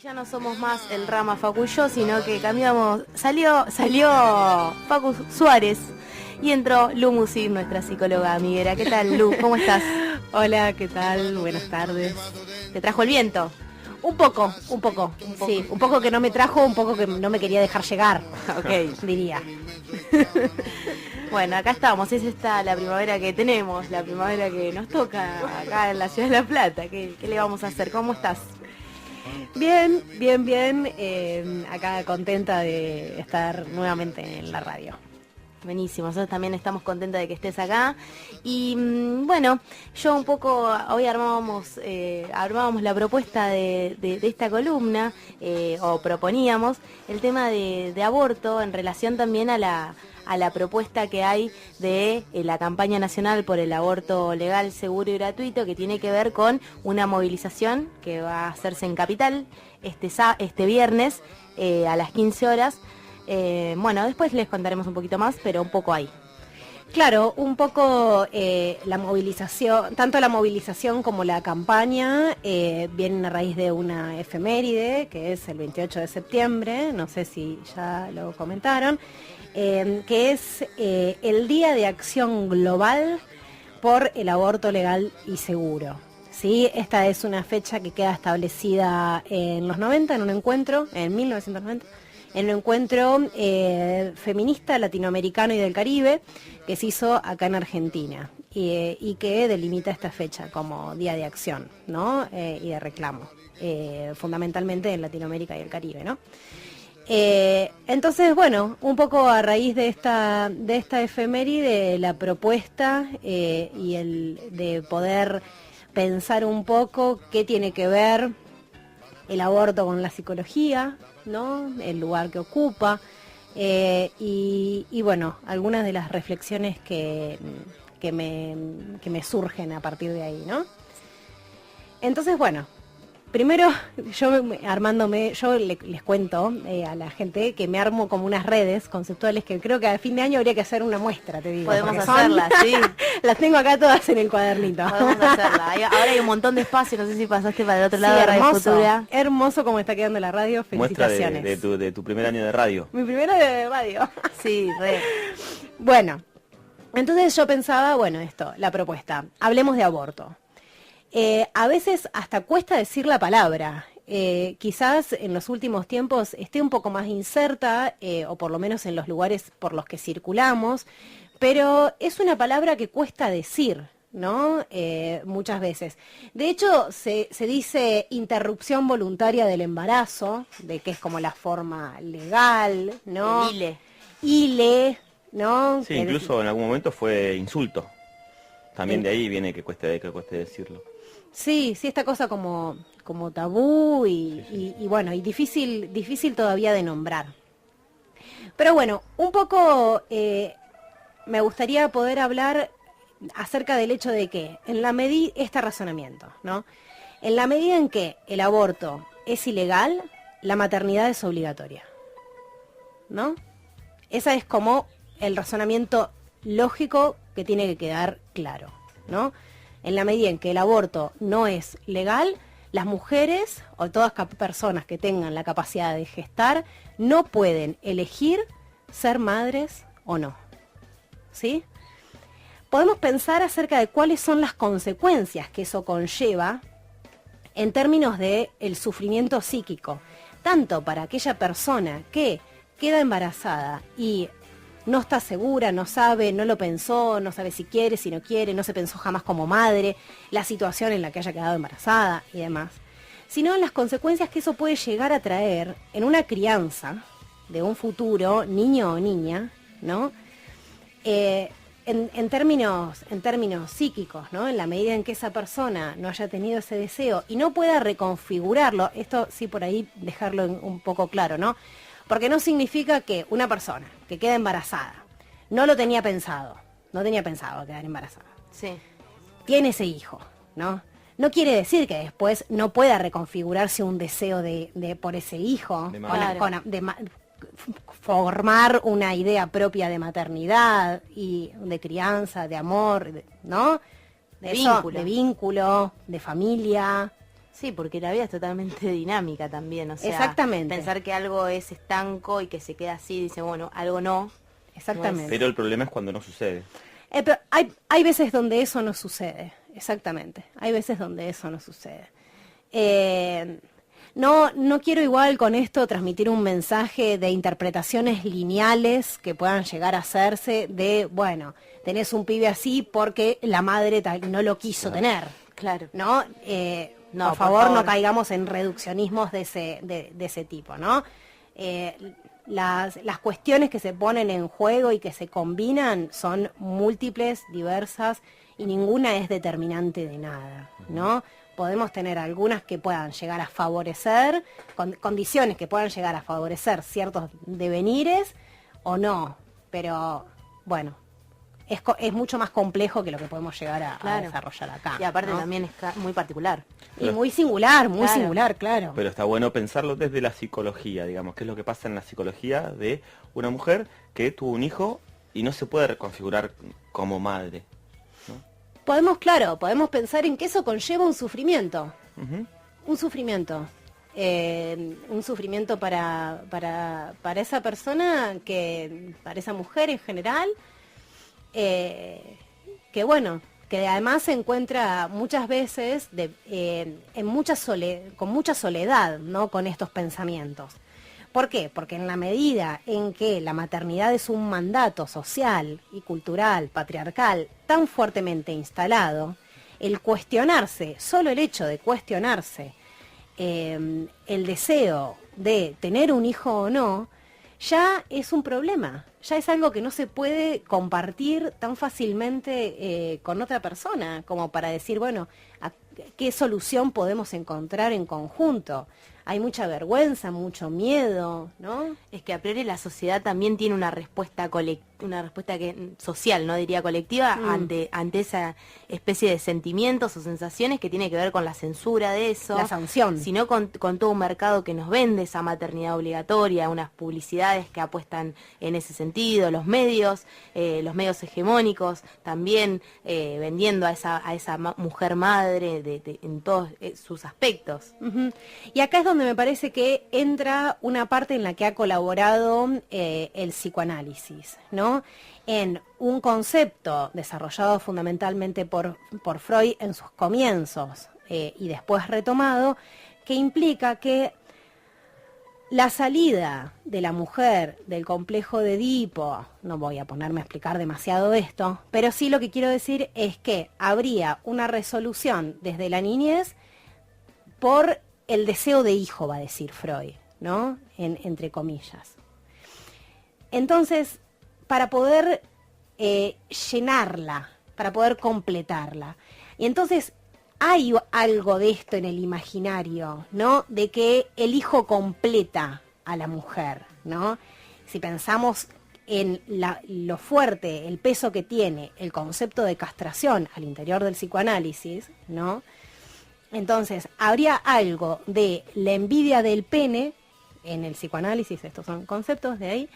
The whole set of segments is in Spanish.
Ya no somos más el Rama Facu y yo, sino que cambiamos, salió Facu Suárez y entró Lu Musi, nuestra psicóloga amiguera. ¿Qué tal, Lu? ¿Cómo estás? Hola, ¿qué tal? Buenas tardes. ¿Te trajo el viento? Un poco. Sí, un poco que no me trajo, un poco que no me quería dejar llegar. Ok. Diría. Bueno, acá estamos, es esta la primavera que tenemos, la primavera que nos toca acá en la ciudad de La Plata. ¿Qué le vamos a hacer? ¿Cómo estás? Bien. Acá contenta de estar nuevamente en la radio. Buenísimo, nosotros también estamos contentas de que estés acá. Y bueno, yo un poco, hoy armábamos la propuesta de esta columna, o proponíamos el tema de aborto en relación también a la propuesta que hay de la campaña nacional por el aborto legal, seguro y gratuito, que tiene que ver con una movilización que va a hacerse en Capital este viernes a las 15 horas. Bueno, después les contaremos un poquito más, pero un poco ahí. Claro, un poco la movilización, tanto la movilización como la campaña vienen a raíz de una efeméride, que es el 28 de septiembre, no sé si ya lo comentaron, que es el Día de Acción Global por el Aborto Legal y Seguro. ¿Sí? Esta es una fecha que queda establecida en los 90, en un encuentro, en 1990, en un encuentro feminista latinoamericano y del Caribe que se hizo acá en Argentina y que delimita esta fecha como Día de Acción, ¿no? Y de reclamo, fundamentalmente en Latinoamérica y el Caribe, ¿no? Entonces, bueno, un poco a raíz de esta efeméride, la propuesta y el de poder pensar un poco qué tiene que ver el aborto con la psicología, ¿no? El lugar que ocupa y bueno, algunas de las reflexiones que me surgen a partir de ahí, ¿no? Entonces, bueno, primero yo les cuento a la gente que me armo como unas redes conceptuales que creo que a fin de año habría que hacer una muestra, te digo. Podemos hacerlas, sí. Las tengo acá todas en el cuadernito. Podemos hacerla. Ahora hay un montón de espacio, no sé si pasaste para el otro lado de Radio Futura. Hermoso como está quedando la radio, felicitaciones. Muestra de tu primer año de radio. Mi primer año de radio. Sí, re. Bueno, entonces yo pensaba, la propuesta, hablemos de aborto. A veces hasta cuesta decir la palabra. Quizás en los últimos tiempos esté un poco más inserta, o por lo menos en los lugares por los que circulamos, pero es una palabra que cuesta decir, ¿no? Muchas veces. De hecho, se dice interrupción voluntaria del embarazo, de que es como la forma legal, ¿no? ILE, ¿no? Sí, incluso en algún momento fue insulto. También de ahí viene que cueste decirlo. Sí, esta cosa como tabú y bueno, y difícil todavía de nombrar. Pero bueno, un poco me gustaría poder hablar acerca del hecho de que, este razonamiento, ¿no? En la medida en que el aborto es ilegal, la maternidad es obligatoria, ¿no? Ese es como el razonamiento lógico que tiene que quedar claro, ¿no? En la medida en que el aborto no es legal, las mujeres o todas personas que tengan la capacidad de gestar no pueden elegir ser madres o no. ¿Sí? Podemos pensar acerca de cuáles son las consecuencias que eso conlleva en términos de el sufrimiento psíquico, tanto para aquella persona que queda embarazada y no está segura, no sabe, no lo pensó, no sabe si quiere, si no quiere, no se pensó jamás como madre, la situación en la que haya quedado embarazada y demás, sino en las consecuencias que eso puede llegar a traer en una crianza de un futuro niño o niña, ¿no? En términos psíquicos, ¿no? En la medida en que esa persona no haya tenido ese deseo y no pueda reconfigurarlo, esto sí por ahí dejarlo un poco claro, ¿no? Porque no significa que una persona que queda embarazada no tenía pensado quedar embarazada. Sí. Tiene ese hijo, ¿no? No quiere decir que después no pueda reconfigurarse un deseo de por ese hijo, formar una idea propia de maternidad y de crianza, de amor, ¿no? De vínculo, de familia, Sí, porque la vida es totalmente dinámica también, o sea, Exactamente. pensar que algo es estanco y que se queda así, dice, bueno, algo no. Exactamente. Pero el problema es cuando no sucede. Pero hay veces donde eso no sucede, exactamente. Hay veces donde eso no sucede. No quiero igual con esto transmitir un mensaje de interpretaciones lineales que puedan llegar a hacerse de, bueno, tenés un pibe así porque la madre no lo quiso tener. Claro. ¿No? No, por favor, no caigamos en reduccionismos de ese tipo, ¿no? Las cuestiones que se ponen en juego y que se combinan son múltiples, diversas, y ninguna es determinante de nada, ¿no? Podemos tener algunas que puedan llegar a favorecer, condiciones que puedan llegar a favorecer ciertos devenires o no, pero bueno, es mucho más complejo que lo que podemos llegar a desarrollar acá. Y aparte, ¿no?, también es muy particular. Y muy singular, claro. Pero está bueno pensarlo desde la psicología, digamos, qué es lo que pasa en la psicología de una mujer que tuvo un hijo y no se puede reconfigurar como madre, ¿no? Podemos pensar en que eso conlleva un sufrimiento. Uh-huh. Un sufrimiento. Un sufrimiento para esa persona, para esa mujer en general, que bueno, que además se encuentra muchas veces con mucha soledad, ¿no?, con estos pensamientos. ¿Por qué? Porque en la medida en que la maternidad es un mandato social y cultural, patriarcal, tan fuertemente instalado, el cuestionarse, solo el hecho de cuestionarse el deseo de tener un hijo o no, ya es un problema, ya es algo que no se puede compartir tan fácilmente con otra persona, como para decir, bueno, ¿qué solución podemos encontrar en conjunto? Hay mucha vergüenza, mucho miedo, ¿no? Es que a priori la sociedad también tiene una respuesta social, no diría colectiva, ante esa especie de sentimientos o sensaciones que tiene que ver con la censura de eso. La sanción. Sino con todo un mercado que nos vende esa maternidad obligatoria, unas publicidades que apuestan en ese sentido, los medios hegemónicos también vendiendo a esa mujer madre en todos sus aspectos. Uh-huh. Y acá es donde me parece que entra una parte en la que ha colaborado el psicoanálisis, ¿no? En un concepto desarrollado fundamentalmente por Freud en sus comienzos y después retomado, que implica que la salida de la mujer del complejo de Edipo, no voy a ponerme a explicar demasiado esto, pero sí lo que quiero decir es que habría una resolución desde la niñez por el deseo de hijo, va a decir Freud, ¿no? Entre comillas. Entonces, para poder llenarla, para poder completarla. Y entonces hay algo de esto en el imaginario, ¿no? De que el hijo completa a la mujer, ¿no? Si pensamos en lo fuerte, el peso que tiene el concepto de castración al interior del psicoanálisis, ¿no? Entonces, habría algo de la envidia del pene en el psicoanálisis, estos son conceptos de ahí,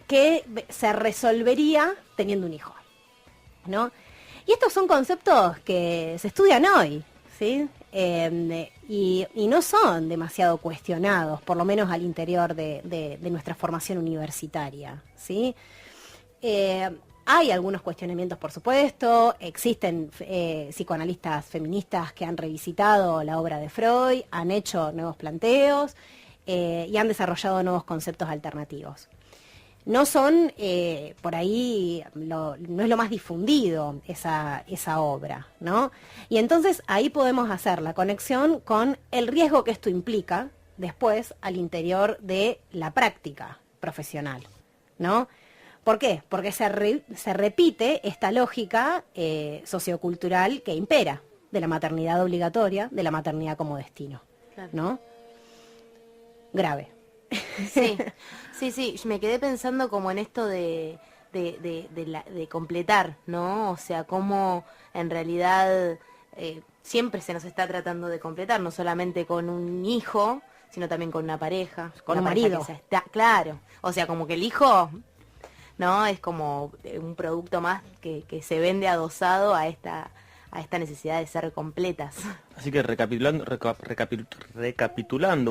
que se resolvería teniendo un hijo, ¿no? Y estos son conceptos que se estudian hoy, ¿sí? Y no son demasiado cuestionados, por lo menos al interior de nuestra formación universitaria, ¿sí? Hay algunos cuestionamientos, por supuesto, existen psicoanalistas feministas que han revisitado la obra de Freud, han hecho nuevos planteos y han desarrollado nuevos conceptos alternativos. No son, por ahí, no es lo más difundido esa obra, ¿no? Y entonces ahí podemos hacer la conexión con el riesgo que esto implica después al interior de la práctica profesional, ¿no? ¿Por qué? Porque se repite esta lógica sociocultural que impera de la maternidad obligatoria, de la maternidad como destino, claro, ¿no? Grave. Sí, me quedé pensando como en esto de completar, ¿no? O sea, cómo en realidad siempre se nos está tratando de completar, no solamente con un hijo, sino también con una pareja, con un marido. Claro, o sea, como que el hijo, ¿no? Es como un producto más que se vende adosado a a esta necesidad de ser completas. Así que recapitulando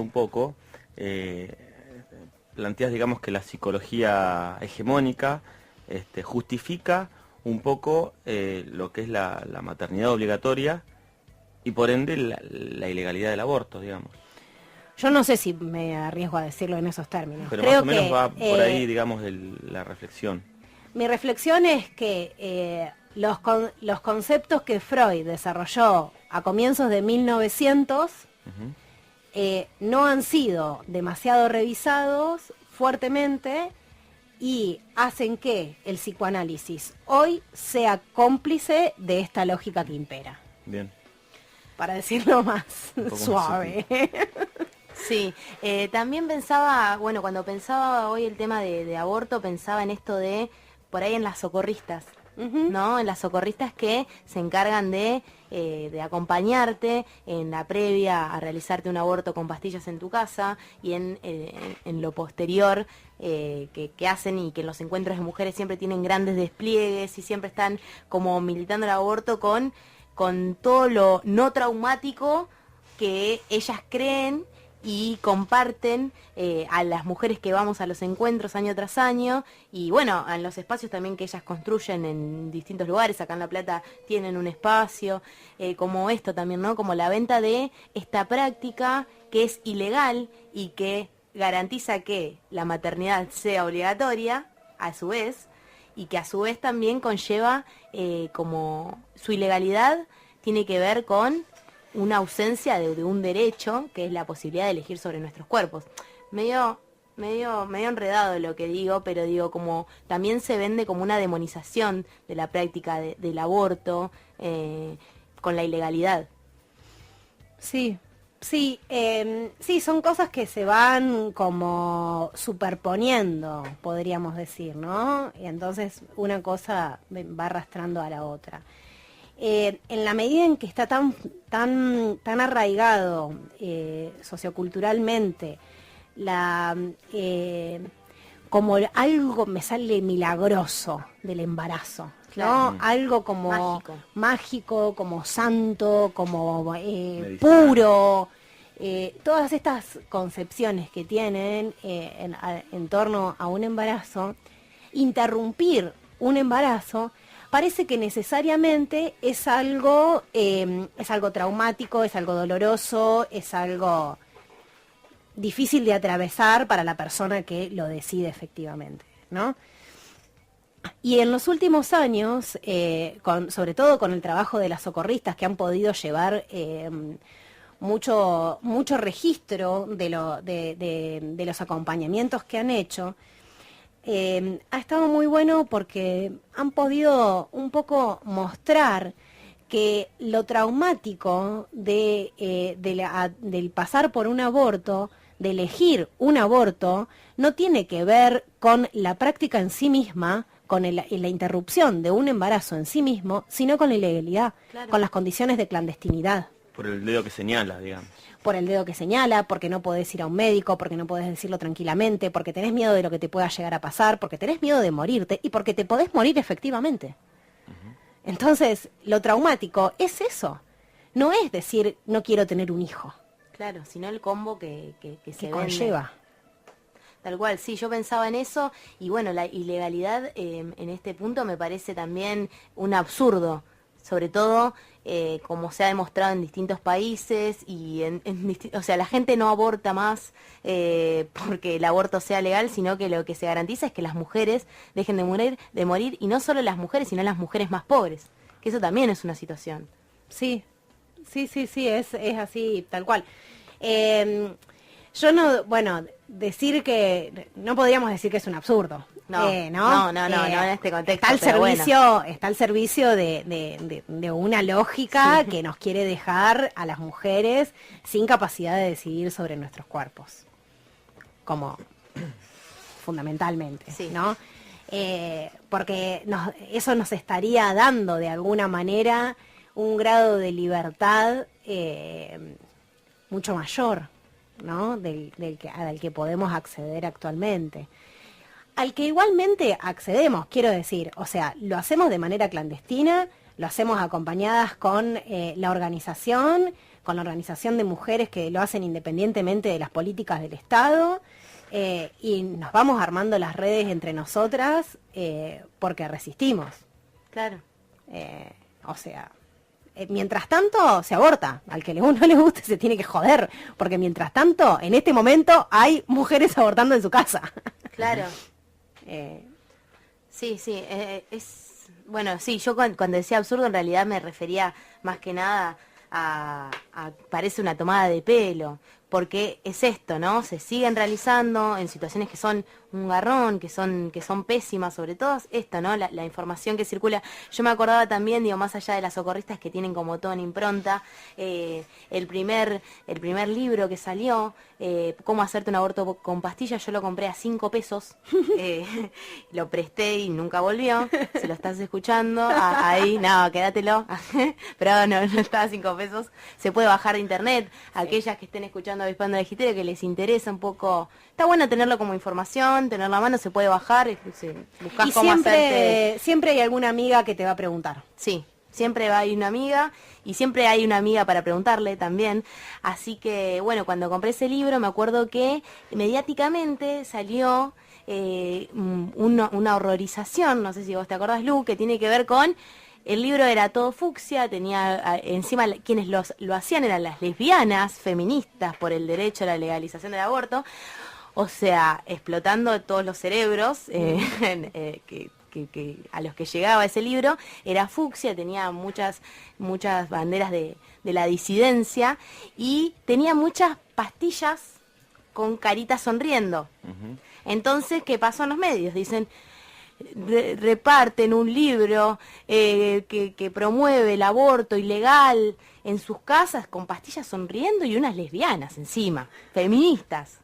un poco, planteas, digamos, que la psicología hegemónica justifica un poco lo que es la maternidad obligatoria y por ende la ilegalidad del aborto, digamos. Yo no sé si me arriesgo a decirlo en esos términos. Pero Creo más o menos que, va por ahí, digamos, la reflexión. Mi reflexión es que los conceptos que Freud desarrolló a comienzos de 1900 no han sido demasiado revisados fuertemente y hacen que el psicoanálisis hoy sea cómplice de esta lógica que impera. Bien. Para decirlo más suave. Sí, también pensaba, bueno, cuando pensaba hoy el tema de aborto, pensaba en esto de, por ahí en las socorristas, ¿no? En las socorristas que se encargan de acompañarte en la previa a realizarte un aborto con pastillas en tu casa y en lo posterior que hacen, y que en los encuentros de mujeres siempre tienen grandes despliegues y siempre están como militando el aborto con todo lo no traumático que ellas creen y comparten a las mujeres que vamos a los encuentros año tras año, y bueno, en los espacios también que ellas construyen en distintos lugares. Acá en La Plata tienen un espacio, como esto también, ¿no? Como la venta de esta práctica que es ilegal y que garantiza que la maternidad sea obligatoria, a su vez, y que a su vez también conlleva como su ilegalidad tiene que ver con una ausencia de un derecho, que es la posibilidad de elegir sobre nuestros cuerpos. Medio enredado lo que digo, pero digo, como también se vende como una demonización de la práctica del aborto con la ilegalidad. Sí, son cosas que se van como superponiendo, podríamos decir, ¿no? Y entonces una cosa va arrastrando a la otra. En la medida en que está tan arraigado socioculturalmente como algo, me sale milagroso del embarazo, ¿no? Algo como mágico, como santo, como puro. Todas estas concepciones que tienen en torno a un embarazo, interrumpir un embarazo parece que necesariamente es algo traumático, es algo doloroso, es algo difícil de atravesar para la persona que lo decide efectivamente, ¿no? Y en los últimos años, sobre todo con el trabajo de las socorristas, que han podido llevar mucho registro de los acompañamientos que han hecho, ha estado muy bueno porque han podido un poco mostrar que lo traumático del pasar por un aborto, de elegir un aborto, no tiene que ver con la práctica en sí misma, con la interrupción de un embarazo en sí mismo, sino con la ilegalidad, claro, con las condiciones de clandestinidad. Por el dedo que señala, digamos. Por el dedo que señala, porque no podés ir a un médico, porque no podés decirlo tranquilamente, porque tenés miedo de lo que te pueda llegar a pasar, porque tenés miedo de morirte y porque te podés morir efectivamente. Entonces, lo traumático es eso. No es decir, no quiero tener un hijo. Claro, sino el combo que se conlleva. Tal cual, sí, yo pensaba en eso, y bueno, la ilegalidad en este punto me parece también un absurdo, sobre todo como se ha demostrado en distintos países, y o sea, la gente no aborta más porque el aborto sea legal, sino que lo que se garantiza es que las mujeres dejen de morir, y no solo las mujeres, sino las mujeres más pobres, que eso también es una situación. Sí, es así, tal cual. Yo no, bueno, decir que, no podríamos decir que es un absurdo. No, en este contexto. Está al servicio de una lógica que nos quiere dejar a las mujeres sin capacidad de decidir sobre nuestros cuerpos. Como fundamentalmente, ¿no? Porque eso nos estaría dando de alguna manera un grado de libertad mucho mayor, ¿no? Al que podemos acceder actualmente. Al que igualmente accedemos, quiero decir, o sea, lo hacemos de manera clandestina, lo hacemos acompañadas con la organización de mujeres que lo hacen independientemente de las políticas del Estado, y nos vamos armando las redes entre nosotras porque resistimos. Claro. O sea, mientras tanto se aborta. Al que uno le guste se tiene que joder, porque mientras tanto, en este momento, hay mujeres abortando en su casa. Claro. Sí, bueno, sí, yo cuando decía absurdo en realidad me refería más que nada parece una tomada de pelo, porque es esto, ¿no? Se siguen realizando en situaciones que son un garrón, que son pésimas, sobre todo esto, ¿no? La información que circula. Yo me acordaba también, digo, más allá de las socorristas que tienen como todo en impronta, el primer libro que salió, Cómo hacerte un aborto con pastillas, yo lo compré a 5 pesos, lo presté y nunca volvió. Si lo estás escuchando, ahí, no, quédatelo, pero no está a 5 pesos. Se puede bajar de internet, aquellas que estén escuchando Avispando la Gitera, que les interesa un poco, está bueno tenerlo como información, tenerlo a mano, se puede bajar, buscás y cómo hacerte. Siempre hay alguna amiga que te va a preguntar. Sí, siempre hay una amiga y siempre hay una amiga para preguntarle también. Así que, bueno, cuando compré ese libro me acuerdo que mediáticamente salió una horrorización, no sé si vos te acordás, Lu, que tiene que ver con... El libro era todo fucsia, tenía encima quienes lo hacían eran las lesbianas, feministas por el derecho a la legalización del aborto, o sea, explotando todos los cerebros que a los que llegaba ese libro. Era fucsia, tenía muchas banderas de la disidencia y tenía muchas pastillas con caritas sonriendo. Uh-huh. Entonces, ¿qué pasó en los medios? Dicen... reparten un libro que promueve el aborto ilegal en sus casas con pastillas sonriendo y unas lesbianas encima, feministas.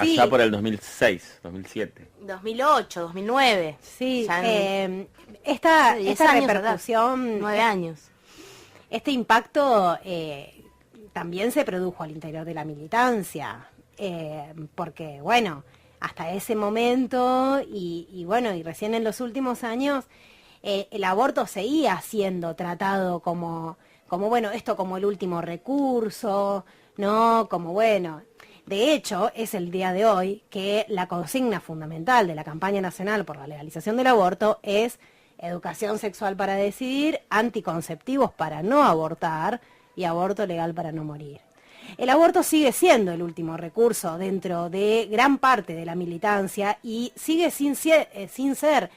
Sí. Allá por el 2006, 2007. 2008, 2009. Sí, esta repercusión... 9 años. Este impacto también se produjo al interior de la militancia, porque, bueno... Hasta ese momento y recién en los últimos años el aborto seguía siendo tratado como esto como el último recurso, ¿no? De hecho, es el día de hoy que la consigna fundamental de la campaña nacional por la legalización del aborto es educación sexual para decidir, anticonceptivos para no abortar y aborto legal para no morir. El aborto sigue siendo el último recurso dentro de gran parte de la militancia y sigue sin ser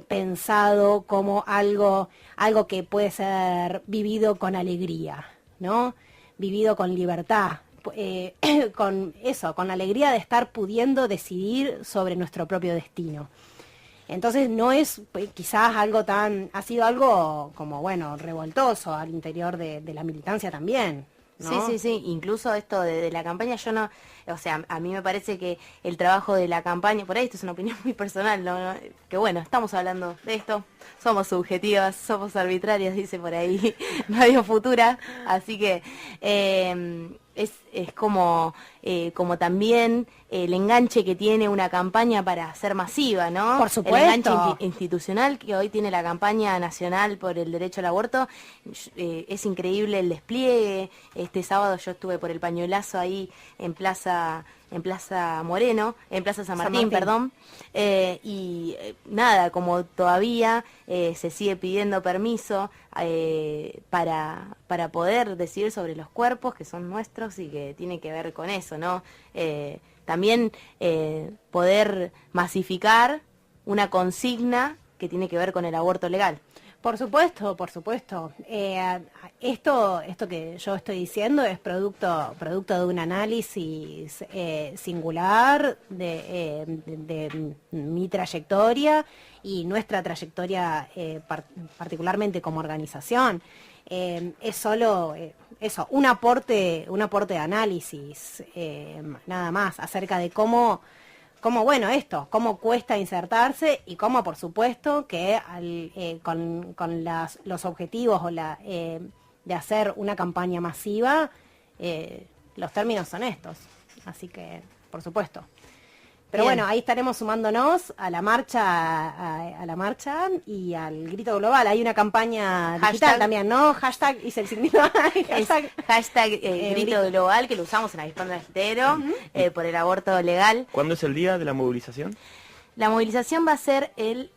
pensado como algo que puede ser vivido con alegría, ¿no? Vivido con libertad, con la alegría de estar pudiendo decidir sobre nuestro propio destino. Entonces no es quizás ha sido algo como, revoltoso al interior de la militancia también. ¿no? Sí, incluso esto de la campaña, yo no, o sea, a mí me parece que el trabajo de la campaña, por ahí esto es una opinión muy personal, ¿no? Que bueno, estamos hablando de esto, somos subjetivas, somos arbitrarias, dice por ahí Radio Futura, así que es como también el enganche que tiene una campaña para ser masiva, ¿no? Por supuesto. El enganche institucional que hoy tiene la campaña nacional por el derecho al aborto, es increíble el despliegue. Este sábado yo estuve por el pañuelazo ahí en Plaza Moreno, en Plaza San Martín, perdón, y nada, como todavía se sigue pidiendo permiso para poder decidir sobre los cuerpos que son nuestros y que tiene que ver con eso, ¿no? También poder masificar una consigna que tiene que ver con el aborto legal. Por supuesto. Esto que yo estoy diciendo es producto de un análisis singular de mi trayectoria y nuestra trayectoria particularmente como organización. Es solo eso, un aporte de análisis, nada más, acerca de cómo cuesta insertarse y cómo, por supuesto, que con los objetivos de hacer una campaña masiva, los términos son estos. Así que, por supuesto. Pero Bien. bueno, ahí estaremos sumándonos a la marcha, a la marcha y al grito global. Hay una campaña digital Hashtag. también, ¿no? Hashtag hice el signito. Es hashtag grito global, que lo usamos en Avispando el Agitero, por el aborto legal. ¿Cuándo es el día de la movilización? La movilización va a ser el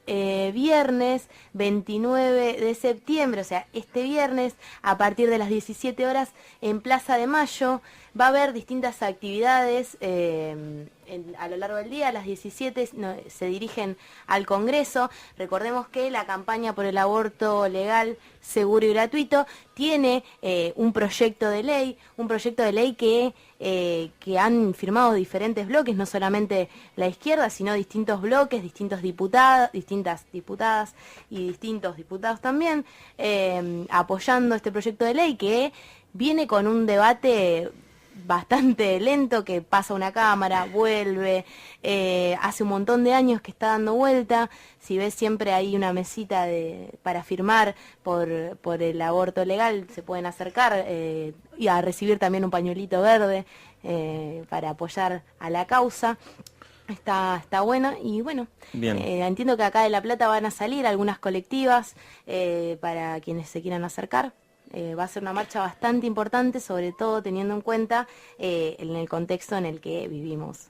viernes 29 de septiembre, o sea, este viernes, a partir de las 17 horas en Plaza de Mayo. Va a haber distintas actividades a lo largo del día. A las 17 se dirigen al Congreso. Recordemos que la campaña por el aborto legal, seguro y gratuito tiene un proyecto de ley que han firmado diferentes bloques, no solamente la izquierda, sino distintos bloques, distintas diputadas y distintos diputados también, apoyando este proyecto de ley que viene con un debate bastante lento, que pasa una cámara, vuelve, hace un montón de años que está dando vuelta. Si ves, siempre hay una mesita para firmar por el aborto legal, se pueden acercar y a recibir también un pañuelito verde para apoyar a la causa. Está bueno y bueno, Bien. entiendo que acá de La Plata van a salir algunas colectivas para quienes se quieran acercar. Va a ser una marcha bastante importante, sobre todo teniendo en cuenta en el contexto en el que vivimos.